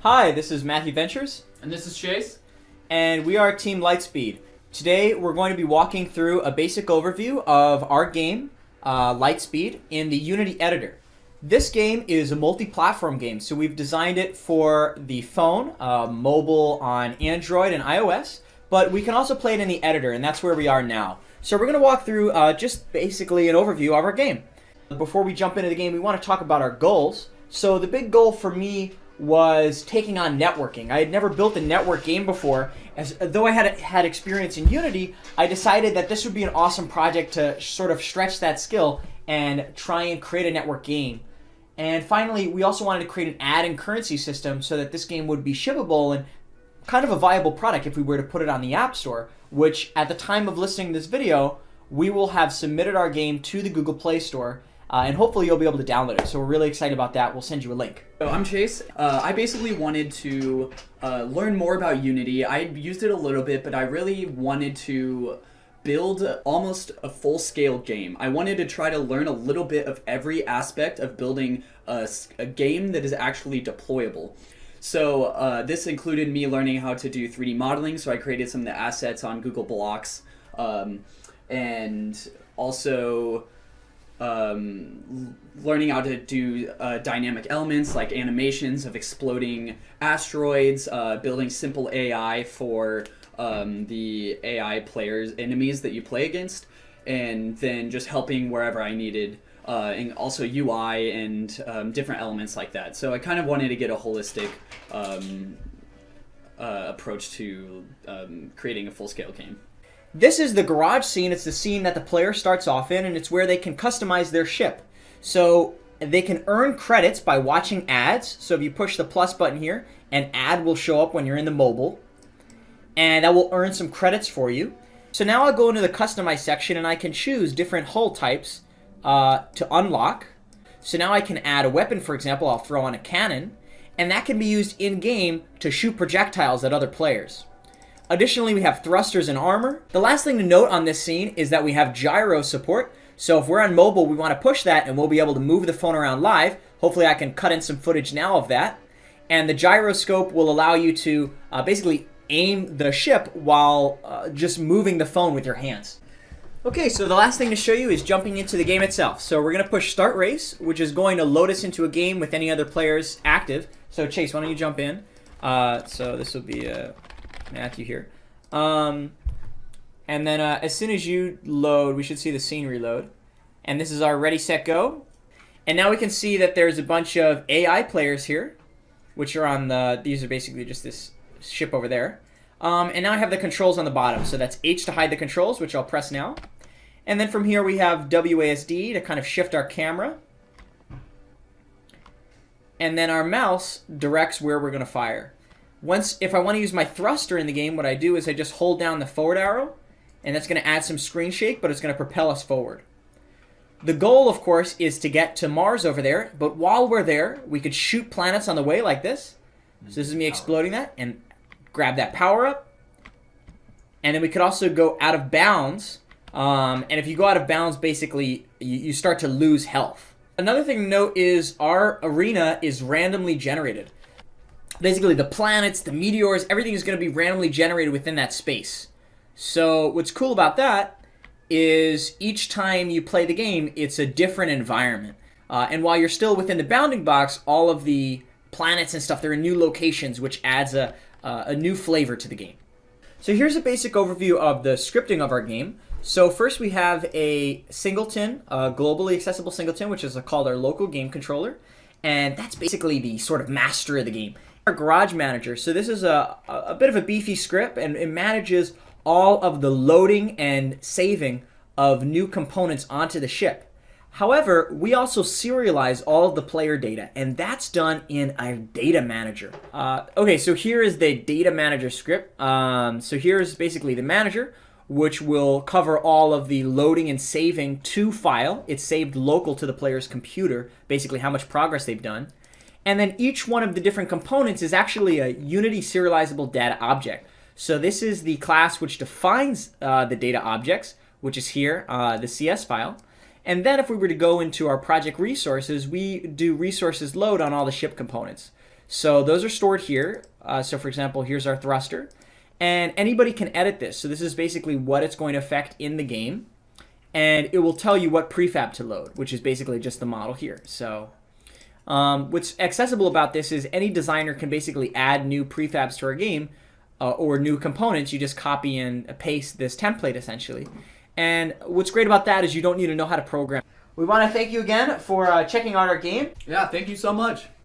Hi, this is Matthew Ventures. And this is Chase. And we are Team LightSpeed. Today we're going to be walking through a basic overview of our game, LightSpeed, in the Unity editor. This game is a multi-platform game, so we've designed it for the phone, mobile on Android and iOS, but we can also play it in the editor, and that's where we are now. So we're going to walk through just basically an overview of our game. Before we jump into the game, we want to talk about our goals. So the big goal for me was taking on networking. I had never built a network game before. Though I had experience in Unity, I decided that this would be an awesome project to sort of stretch that skill and try and create a network game. And finally, we also wanted to create an ad and currency system so that this game would be shippable and kind of a viable product if we were to put it on the App Store, which at the time of listening to this video, we will have submitted our game to the Google Play Store. And hopefully you'll be able to download it. So we're really excited about that. We'll send you a link. So I'm Chase. I basically wanted to learn more about Unity. I used it a little bit, but I really wanted to build almost a full-scale game. I wanted to try to learn a little bit of every aspect of building a game that is actually deployable. So this included me learning how to do 3D modeling. So I created some of the assets on Google Blocks, and also learning how to do dynamic elements like animations of exploding asteroids, building simple AI for the AI players, enemies that you play against, and then just helping wherever I needed, and also UI and different elements like that. So I kind of wanted to get a holistic approach to creating a full-scale game. This is the garage scene. It's the scene that the player starts off in, and it's where they can customize their ship. So they can earn credits by watching ads. So if you push the plus button here, an ad will show up when you're in the mobile, and that will earn some credits for you. So now I'll go into the customize section, and I can choose different hull types to unlock. So now I can add a weapon, for example. I'll throw on a cannon, and that can be used in-game to shoot projectiles at other players. Additionally, we have thrusters and armor. The last thing to note on this scene is that we have gyro support. So if we're on mobile, we want to push that and we'll be able to move the phone around live. Hopefully I can cut in some footage now of that. And the gyroscope will allow you to basically aim the ship while just moving the phone with your hands. Okay, so the last thing to show you is jumping into the game itself. So we're going to push start race, which is going to load us into a game with any other players active. So Chase, why don't you jump in? So this will be Matthew here. And then as soon as you load, we should see the scene reload. And this is our ready, set, go. And now we can see that there's a bunch of AI players here, which are on these are basically just this ship over there. And now I have the controls on the bottom. So that's H to hide the controls, which I'll press now. And then from here we have WASD to kind of shift our camera. And then our mouse directs where we're going to fire. If I want to use my thruster in the game, what I do is I just hold down the forward arrow, and that's going to add some screen shake, but it's going to propel us forward. The goal, of course, is to get to Mars over there, but while we're there, we could shoot planets on the way like this. So this is me exploding that, and grab that power up. And then we could also go out of bounds, and if you go out of bounds, basically, you start to lose health. Another thing to note is our arena is randomly generated. Basically, the planets, the meteors, everything is going to be randomly generated within that space. So what's cool about that is each time you play the game, it's a different environment. And while you're still within the bounding box, all of the planets and stuff, they're in new locations, which adds a new flavor to the game. So here's a basic overview of the scripting of our game. So first we have a singleton, a globally accessible singleton, which is called our local game controller. And that's basically the sort of master of the game. Our garage manager. So this is a bit of a beefy script, and it manages all of the loading and saving of new components onto the ship. However, we also serialize all of the player data, and that's done in our data manager. Okay, so here is the data manager script. So here's basically the manager, which will cover all of the loading and saving to file. It's saved local to the player's computer, basically how much progress they've done. And then each one of the different components is actually a Unity serializable data object. So this is the class which defines the data objects, which is here, the CS file. And then if we were to go into our project resources, we do resources load on all the ship components. So those are stored here. So for example, here's our thruster. And anybody can edit this. So this is basically what it's going to affect in the game. And it will tell you what prefab to load, which is basically just the model here. So what's accessible about this is any designer can basically add new prefabs to our game or new components. You just copy and paste this template essentially. And what's great about that is you don't need to know how to program. We want to thank you again for checking out our game. Yeah, thank you so much.